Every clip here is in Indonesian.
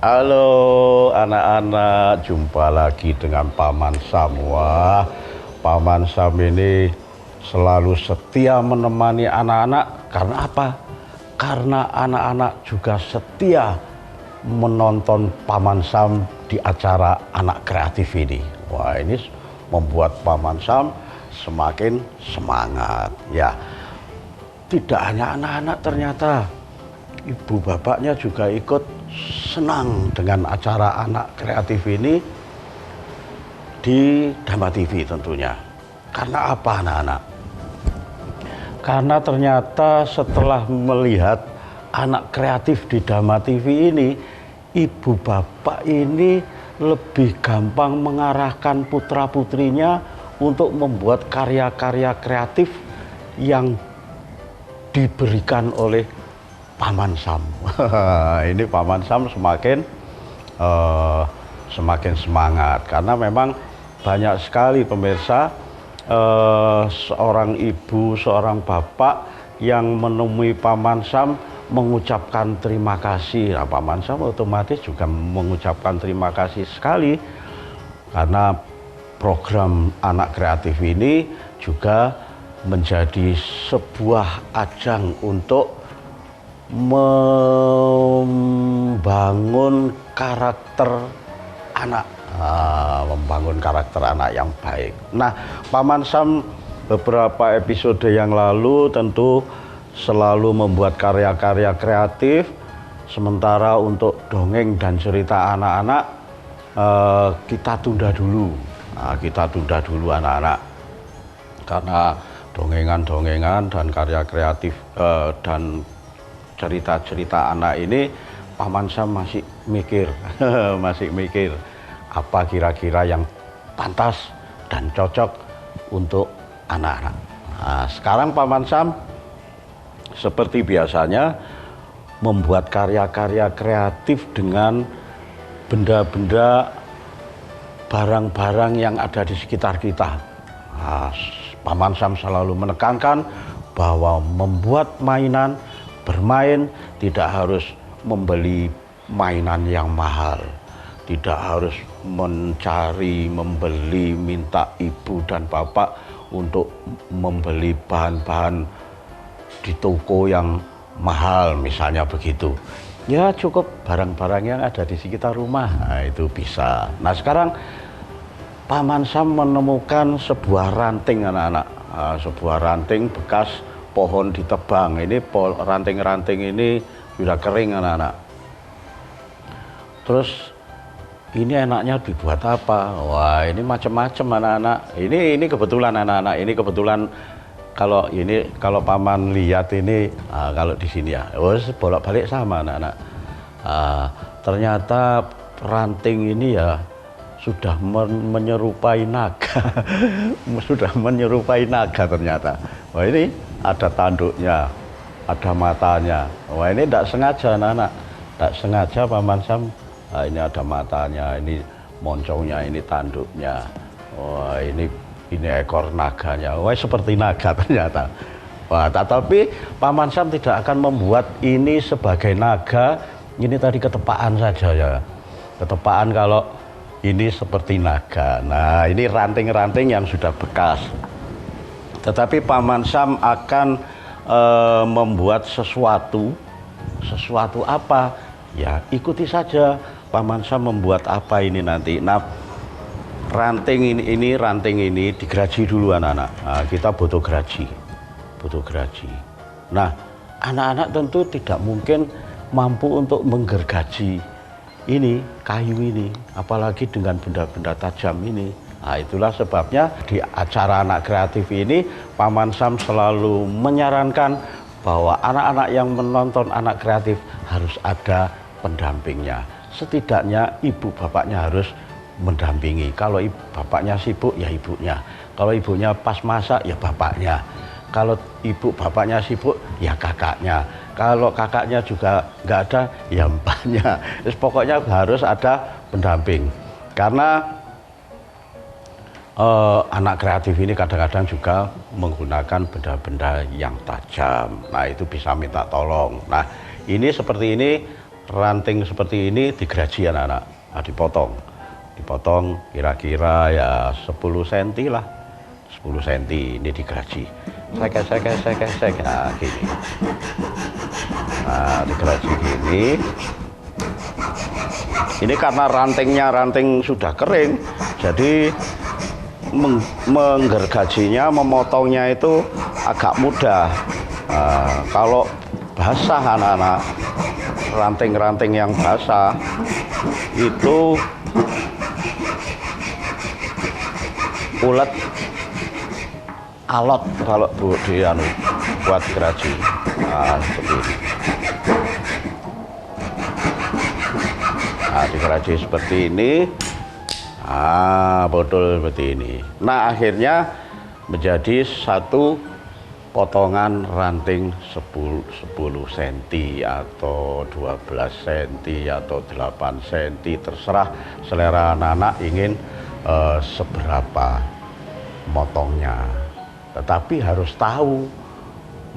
Halo anak-anak, jumpa lagi dengan Paman Sam. Wah, Paman Sam ini selalu setia menemani anak-anak. Karena apa? Karena anak-anak juga setia menonton Paman Sam di acara anak kreatif ini. Wah, ini membuat Paman Sam semakin semangat. Ya, tidak hanya anak-anak, ternyata ibu bapaknya juga ikut senang dengan acara anak kreatif ini di Dhamma TV tentunya. Karena apa anak-anak? Karena ternyata setelah melihat anak kreatif di Dhamma TV ini, ibu bapak ini lebih gampang mengarahkan putra-putrinya untuk membuat karya-karya kreatif yang diberikan oleh Paman Sam. Ini Paman Sam semakin semangat karena memang banyak sekali pemirsa seorang ibu, seorang bapak yang menemui Paman Sam mengucapkan terima kasih. Nah, Paman Sam otomatis juga mengucapkan terima kasih sekali karena program anak kreatif ini juga menjadi sebuah ajang untuk membangun karakter anak, yang baik. Nah, Paman Sam beberapa episode yang lalu tentu selalu membuat karya-karya kreatif, sementara untuk dongeng dan cerita anak-anak kita tunda dulu. Kita tunda dulu anak-anak, karena dongengan-dongengan dan karya kreatif dan cerita-cerita anak ini Paman Sam masih mikir masih mikir apa kira-kira yang pantas dan cocok untuk anak-anak. Nah, sekarang Paman Sam seperti biasanya membuat karya-karya kreatif dengan benda-benda, barang-barang yang ada di sekitar kita. Nah, Paman Sam selalu menekankan bahwa membuat mainan, bermain tidak harus membeli mainan yang mahal, tidak harus membeli, minta ibu dan bapak untuk membeli bahan-bahan di toko yang mahal misalnya begitu. Ya cukup barang-barang yang ada di sekitar rumah, nah, itu bisa. Nah, sekarang Paman Sam menemukan sebuah ranting anak-anak, sebuah ranting bekas pohon ditebang. Ini ranting-ranting ini sudah kering anak-anak. Terus ini enaknya dibuat apa? Wah, ini macam-macam anak-anak. Ini kebetulan anak-anak. Ini kebetulan kalau Paman lihat ini, kalau di sini ya, bolak-balik sama anak-anak. Ternyata ranting ini ya sudah menyerupai naga. Sudah menyerupai naga ternyata. Wah, ini ada tanduknya, ada matanya. Wah, ini tidak sengaja anak-anak, tidak sengaja Paman Sam. Nah, ini ada matanya, ini moncongnya, ini tanduknya. Wah, ini ekor naganya. Wah, seperti naga ternyata. Wah, tetapi Paman Sam tidak akan membuat ini sebagai naga. Ini tadi ketepaan saja ya. Ketepaan kalau ini seperti naga. Nah, ini ranting-ranting yang sudah bekas. Tetapi Paman Sam akan membuat sesuatu apa? Ya, ikuti saja Paman Sam membuat apa ini nanti. Nah, ranting ini digeraji dulu anak-anak. Nah, kita butuh geraji. Nah, anak-anak tentu tidak mungkin mampu untuk menggergaji ini, kayu ini, apalagi dengan benda-benda tajam ini. Nah, itulah sebabnya di acara anak kreatif ini Paman Sam selalu menyarankan bahwa anak-anak yang menonton anak kreatif harus ada pendampingnya. Setidaknya ibu bapaknya harus mendampingi. Kalau bapaknya sibuk ya ibunya. Kalau ibunya pas masak ya bapaknya. Kalau ibu bapaknya sibuk ya kakaknya. Kalau kakaknya juga nggak ada ya mbaknya. Pokoknya harus ada pendamping. Karena anak kreatif ini kadang-kadang juga menggunakan benda-benda yang tajam. Nah, itu bisa minta tolong. Nah, ini seperti ini ranting seperti ini digeraji anak-anak, nah, dipotong kira-kira ya 10 cm lah, 10 cm ini digeraji, sek, nah gini, nah digeraji gini. Ini karena ranting sudah kering, jadi menggergajinya, memotongnya itu agak mudah. Nah, kalau basah anak-anak, ranting-ranting yang basah itu ulet alot kalau buat geraji. Nah, seperti ini. Nah, digeraji seperti ini. Betul seperti ini. Nah, akhirnya menjadi satu potongan ranting 10 cm atau 12 cm atau 8 cm, terserah selera anak-anak ingin seberapa motongnya. Tetapi harus tahu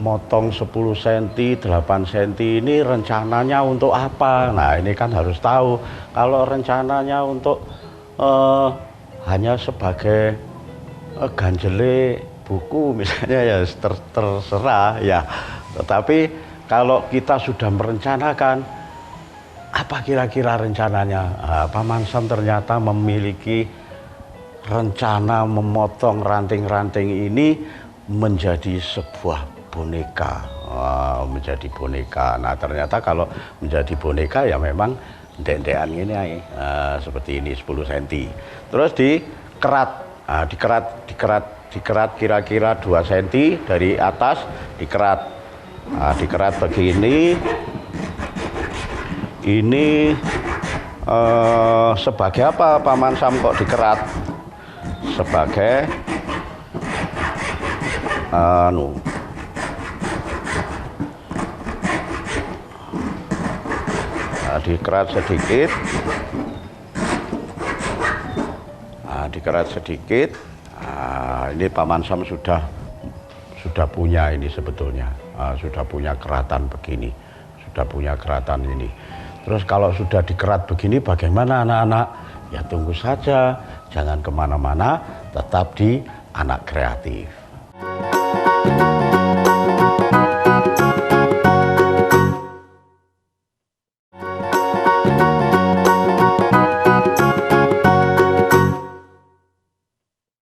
motong 10 cm, 8 cm ini rencananya untuk apa. Nah, ini kan harus tahu. Kalau rencananya untuk hanya sebagai ganjele buku misalnya, ya terserah ya. Tetapi kalau kita sudah merencanakan apa kira-kira rencananya, Paman Sam ternyata memiliki rencana memotong ranting-ranting ini menjadi sebuah boneka, menjadi boneka. Nah, ternyata kalau menjadi boneka ya memang dek-dekan ini seperti ini 10 cm. Terus dikerat, dikerat kira-kira 2 cm dari atas, dikerat. Dikerat begini. Ini sebagai apa Paman Sam kok dikerat? Sebagai dikerat sedikit, dikerat sedikit. Ini Paman Sam sudah punya ini sebetulnya, sudah punya keratan begini, sudah punya keratan ini. Terus kalau sudah dikerat begini bagaimana anak-anak? Ya tunggu saja, jangan kemana-mana, tetap di Anak Kreatif.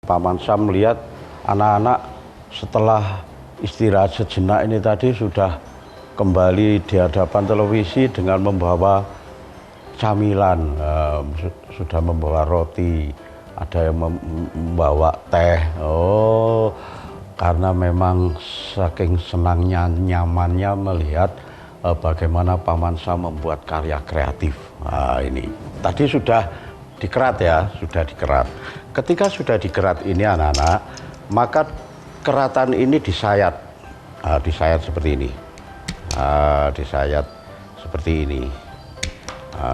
Paman Sam melihat anak-anak setelah istirahat sejenak ini tadi sudah kembali di hadapan televisi dengan membawa camilan, sudah membawa roti, ada yang membawa teh. Oh, karena memang saking senangnya, nyamannya melihat bagaimana Paman Sam membuat karya kreatif. Nah, ini tadi sudah dikerat ya, sudah dikerat. Ketika sudah dikerat ini anak-anak, maka keratan ini disayat, disayat seperti ini, disayat seperti ini,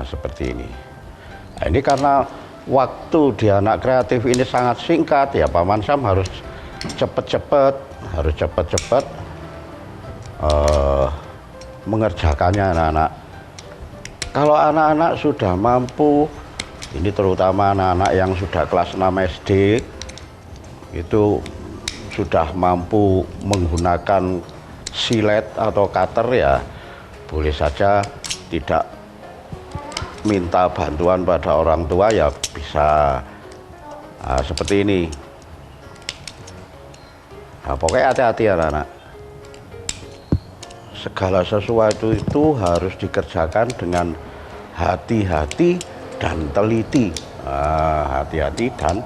seperti ini. Nah, ini karena waktu di Anak Kreatif ini sangat singkat ya, Paman Sam harus cepet-cepet, mengerjakannya anak-anak. Kalau anak-anak sudah mampu, ini terutama anak-anak yang sudah kelas 6 SD, itu sudah mampu menggunakan silet atau cutter ya, boleh saja tidak minta bantuan pada orang tua ya bisa. Seperti ini. Nah, pokoknya hati-hati anak-anak. Segala sesuatu itu harus dikerjakan dengan hati-hati dan teliti. Hati-hati dan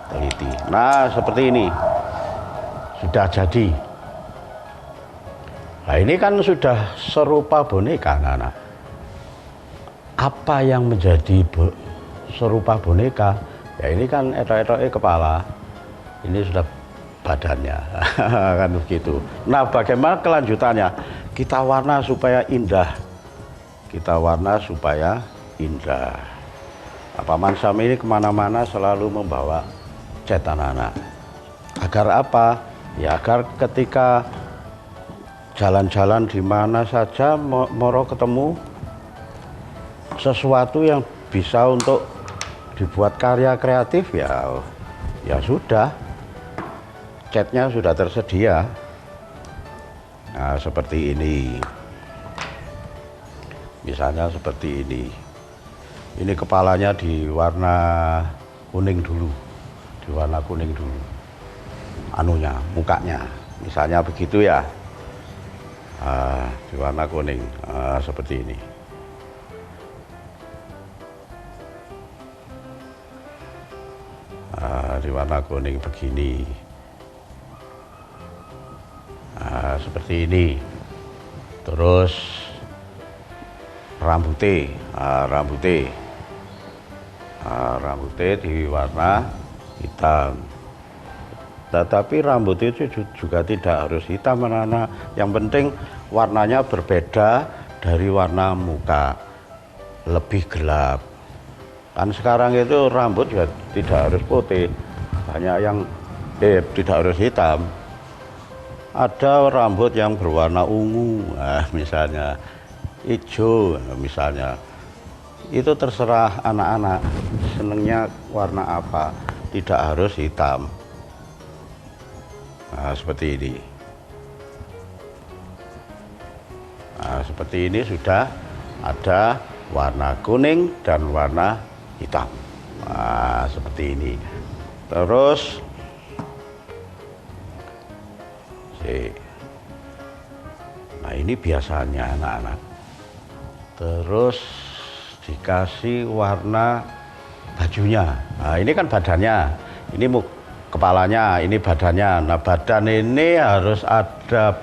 teliti. Nah, seperti ini sudah jadi. Nah, ini kan sudah serupa boneka anak-anak. Apa yang menjadi serupa boneka? Ya ini kan etok-etoknya kepala, ini sudah badannya. Kan begitu. Nah, bagaimana kelanjutannya? Kita warna supaya indah. Kita warna supaya indah. Paman Sam ini kemana-mana selalu membawa cat anak-anak. Agar apa? Ya agar ketika jalan-jalan di mana saja moro ketemu sesuatu yang bisa untuk dibuat karya kreatif, ya sudah, catnya sudah tersedia. Nah, seperti ini, misalnya seperti ini kepalanya di warna kuning dulu, anunya, mukanya misalnya begitu ya. Di warna kuning, seperti ini. Di warna kuning begini, seperti ini. Terus rambutnya di warna hitam. Tetapi rambut itu juga tidak harus hitam, anak-anak. Yang penting warnanya berbeda dari warna muka, lebih gelap. Kan sekarang itu rambut juga tidak harus putih, banyak yang tidak harus hitam. Ada rambut yang berwarna ungu, misalnya hijau, misalnya. Itu terserah anak-anak senengnya warna apa, tidak harus hitam. Seperti ini. Seperti ini sudah ada warna kuning dan warna hitam. Seperti ini. Terus nah, ini biasanya anak-anak. Terus dikasih warna bajunya. Nah, ini kan badannya, ini kepalanya, ini badannya. Nah, badan ini harus ada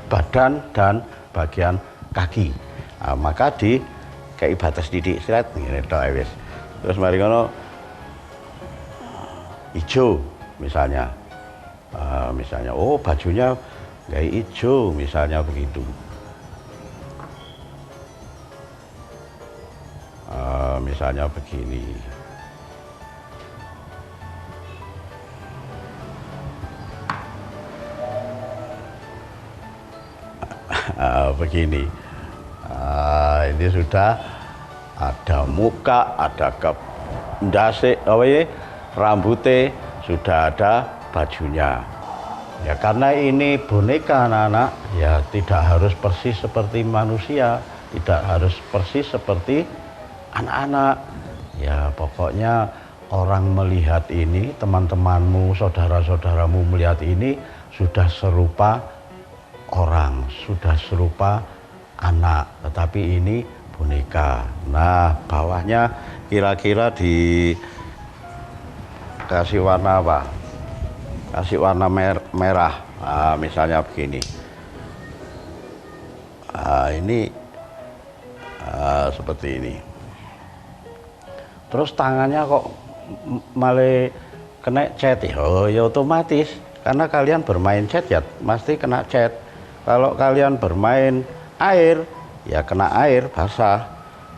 badan dan bagian kaki. Nah, maka kayak batas didik silat ngene tok wis. Terus mari ngono hijau misalnya. Misalnya bajunya kayak hijau misalnya begitu. Misalnya begini. Begini. Ini sudah ada muka, ada ndase, rambutnya, sudah ada bajunya. Ya karena ini boneka anak-anak, ya tidak harus persis seperti manusia, tidak harus persis seperti anak-anak. Ya pokoknya orang melihat ini, teman-temanmu, saudara-saudaramu melihat ini sudah serupa orang, sudah serupa anak, tetapi ini boneka. Nah, bawahnya kira-kira dikasih warna apa? Kasih warna merah. Misalnya begini. Ini seperti ini. Terus tangannya kok malah kena cat ya? Ya otomatis, karena kalian bermain cat ya pasti kena cat. Kalau kalian bermain air, ya kena air basah.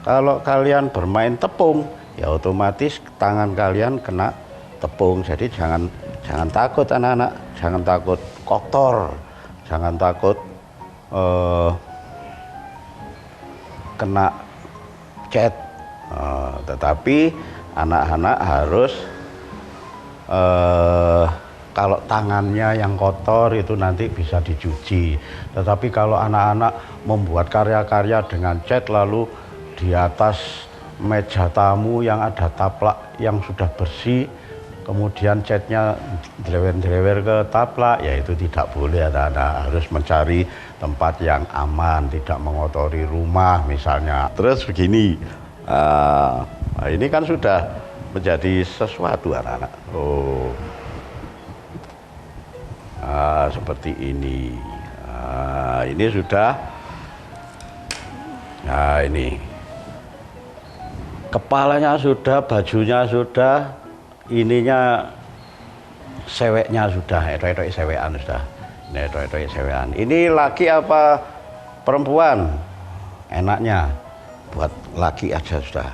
Kalau kalian bermain tepung, ya otomatis tangan kalian kena tepung. Jadi jangan takut anak-anak, jangan takut kotor, jangan takut kena cat. Tetapi anak-anak harus kalau tangannya yang kotor itu nanti bisa dicuci. Tetapi kalau anak-anak membuat karya-karya dengan cat lalu di atas meja tamu yang ada taplak yang sudah bersih, kemudian catnya dilewer-dilewer ke taplak, ya itu tidak boleh. Anak-anak harus mencari tempat yang aman, tidak mengotori rumah misalnya. Terus begini, ini kan sudah menjadi sesuatu anak-anak. Seperti ini. Ini sudah. Nah, ini kepalanya sudah, bajunya sudah, ininya seweknya sudah, etok-etok sewekan sudah. Ini etok-etok sewekan. Ini laki apa perempuan? Enaknya buat laki aja sudah.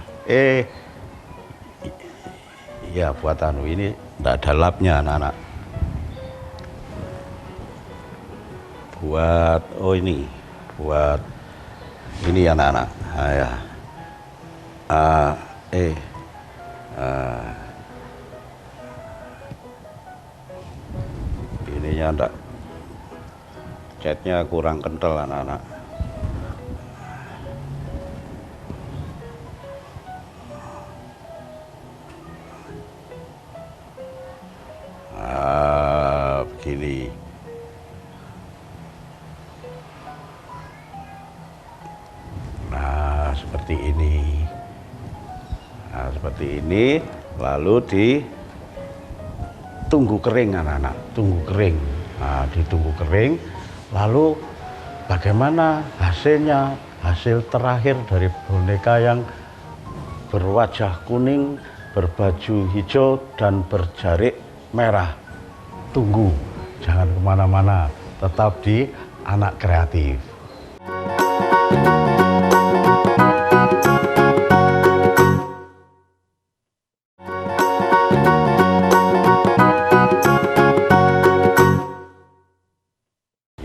Ya buat ini enggak ada lapnya anak-anak. Buat ini anak-anak. Ya. Ah, ah, ininya enggak, catnya kurang kental anak-anak. Begini. Nah, seperti ini. Nah, seperti ini, lalu ditunggu kering anak-anak, tunggu kering. Nah, ditunggu kering, lalu bagaimana hasilnya? Hasil terakhir dari boneka yang berwajah kuning, berbaju hijau, dan berjarik merah. Tunggu, jangan kemana-mana, tetap di Anak Kreatif.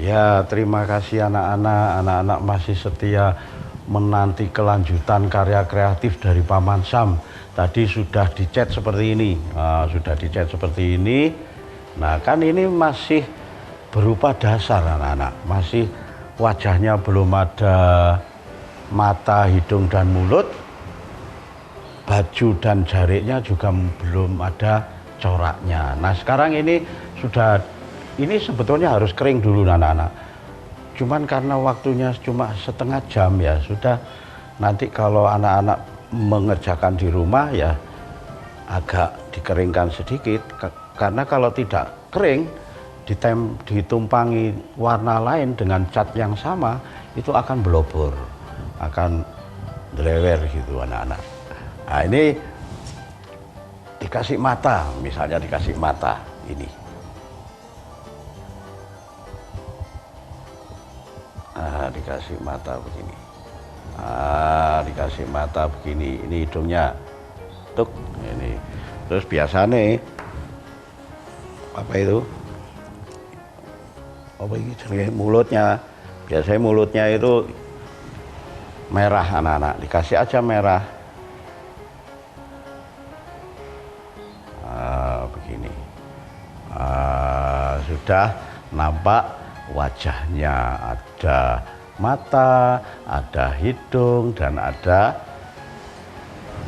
Ya, terima kasih anak-anak masih setia menanti kelanjutan karya kreatif dari Paman Sam. Tadi sudah dicat seperti ini, Nah, kan ini masih berupa dasar anak-anak, masih wajahnya belum ada mata, hidung, dan mulut, baju dan jariknya juga belum ada coraknya. Nah, sekarang ini sebetulnya harus kering dulu anak-anak. Cuman karena waktunya cuma setengah jam ya sudah, nanti kalau anak-anak mengerjakan di rumah ya agak dikeringkan sedikit, karena kalau tidak kering ditumpangi warna lain dengan cat yang sama itu akan belobor, akan drewer gitu anak-anak. Nah, ini dikasih mata, misalnya dikasih mata ini. Dikasih mata begini. Dikasih mata begini. Ini hidungnya. Tuk, ini. Terus biasa nih, apa itu? Apa ini? Mulutnya. Biasanya mulutnya itu merah anak-anak. Dikasih aja merah. Begini. Sudah nampak wajahnya, ada mata, ada hidung, dan ada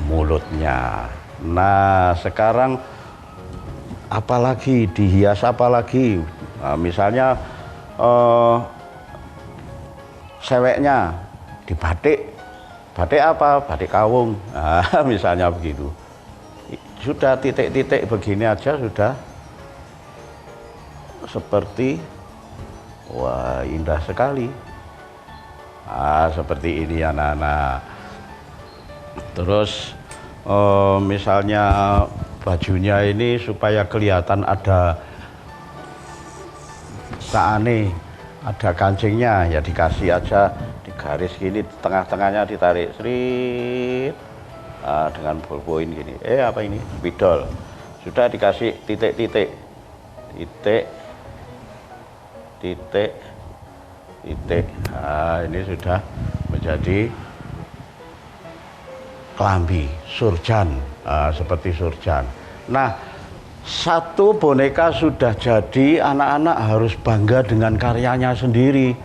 mulutnya. Nah, sekarang apalagi dihias, apalagi misalnya seweknya dibatik. Batik apa? Batik kawung. Nah, misalnya begitu. Sudah titik-titik begini aja sudah seperti, wah, indah sekali. Seperti ini anak-anak. Terus misalnya bajunya ini supaya kelihatan ada saane, ada kancingnya, ya dikasih aja di garis gini, tengah-tengahnya ditarik srit, dengan ballpoint gini. Apa ini? Spidol. Sudah dikasih titik-titik, titik. Ini sudah menjadi kelambi surjan, seperti surjan. Nah, satu boneka sudah jadi, anak-anak harus bangga dengan karyanya sendiri.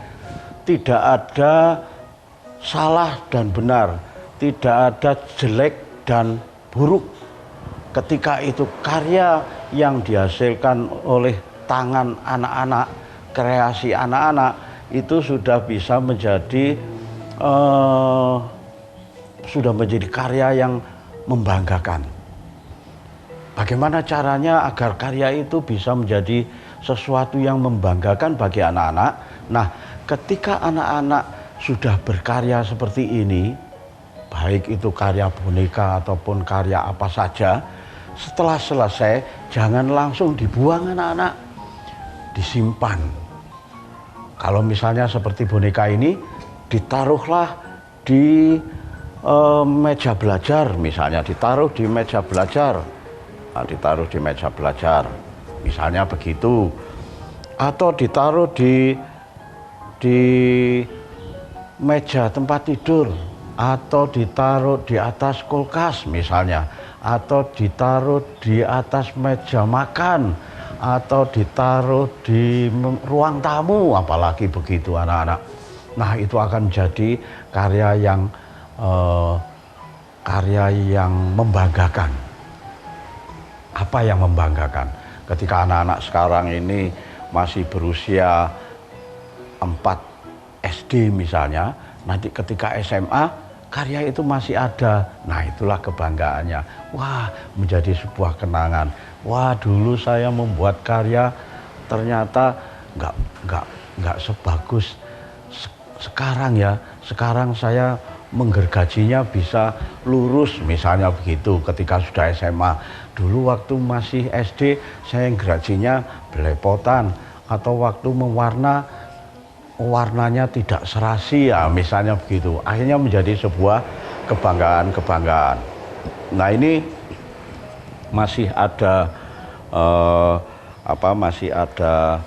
Tidak ada salah dan benar, tidak ada jelek dan buruk. Ketika itu karya yang dihasilkan oleh tangan anak-anak, kreasi anak-anak, itu sudah bisa menjadi karya yang membanggakan. Bagaimana caranya agar karya itu bisa menjadi sesuatu yang membanggakan bagi anak-anak? Nah, ketika anak-anak sudah berkarya seperti ini, baik itu karya boneka ataupun karya apa saja, setelah selesai jangan langsung dibuang anak-anak, disimpan. Kalau misalnya seperti boneka ini, ditaruhlah di meja belajar, misalnya ditaruh di meja belajar, misalnya begitu, atau ditaruh di meja tempat tidur, atau ditaruh di atas kulkas misalnya, atau ditaruh di atas meja makan, atau ditaruh di ruang tamu, apalagi begitu anak-anak. Nah, itu akan jadi karya yang membanggakan. Apa yang membanggakan? Ketika anak-anak sekarang ini masih berusia 4 SD misalnya, nanti ketika SMA karya itu masih ada. Nah, itulah kebanggaannya. Wah, menjadi sebuah kenangan. Wah, dulu saya membuat karya ternyata nggak sebagus sekarang ya. Sekarang saya menggergajinya bisa lurus misalnya begitu ketika sudah SMA. Dulu waktu masih SD saya gergajinya belepotan, atau waktu warnanya tidak serasi ya misalnya begitu. Akhirnya menjadi sebuah kebanggaan. Nah, ini masih ada masih ada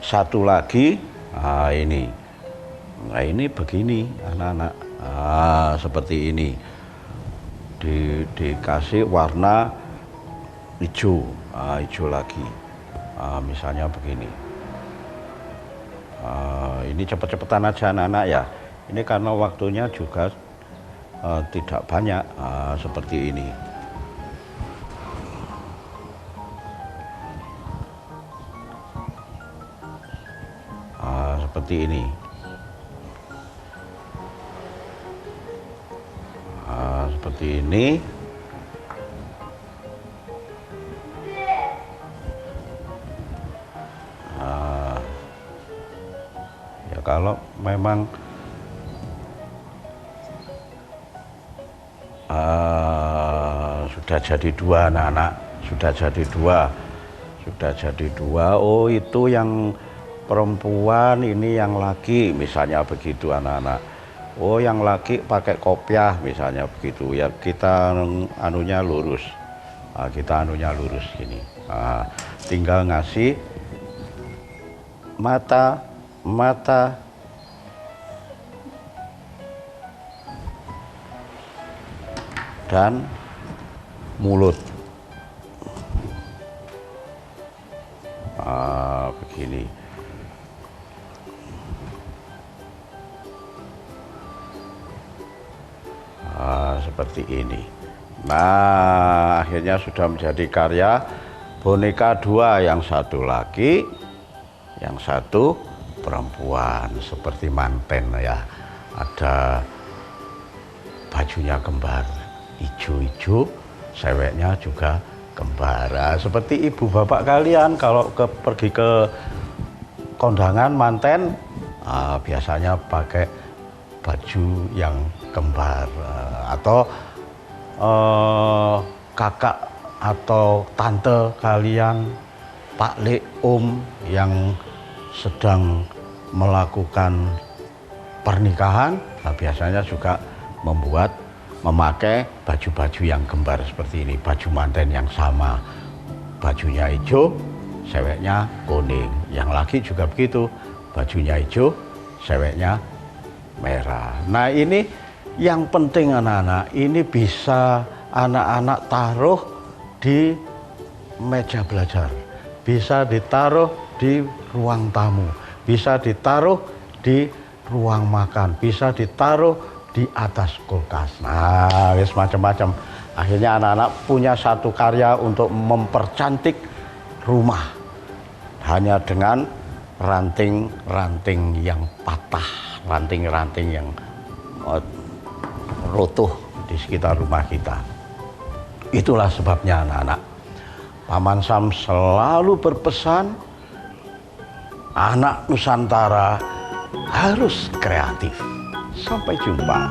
satu lagi. Nah, ini begini anak-anak. Seperti ini. Dikasih warna hijau. Hijau lagi. Misalnya begini. Ini cepet-cepetan aja anak-anak ya. Ini karena waktunya juga tidak banyak. Seperti ini. Seperti ini. Seperti ini. Ya kalau memang sudah jadi dua anak-anak, sudah jadi dua. Oh, itu yang perempuan, ini yang laki misalnya begitu anak-anak. Oh, yang laki pakai kopiah misalnya begitu ya, kita anunya lurus. Kita anunya lurus gini. Tinggal ngasih mata dan mulut. Begini. Seperti ini. Nah, akhirnya sudah menjadi karya boneka dua, yang satu laki, yang satu perempuan, seperti manten ya. Ada bajunya kembar, hijau-hijau, seweknya juga kembar. Seperti ibu bapak kalian kalau pergi ke kondangan manten, biasanya pakai baju yang kembar, atau kakak atau tante kalian, pak le, om yang sedang melakukan pernikahan, biasanya juga memakai baju-baju yang kembar seperti ini, baju manten yang sama, bajunya hijau, seweknya kuning. Yang laki juga begitu, bajunya hijau, seweknya merah. Nah, ini yang penting anak-anak, ini bisa anak-anak taruh di meja belajar, bisa ditaruh di ruang tamu, bisa ditaruh di ruang makan, bisa ditaruh di atas kulkas. Nah, macam-macam. Akhirnya anak-anak punya satu karya untuk mempercantik rumah hanya dengan ranting-ranting yang patah, ranting-ranting yang runtuh di sekitar rumah kita. Itulah sebabnya anak-anak, Paman Sam selalu berpesan, anak Nusantara harus kreatif. Sampai jumpa.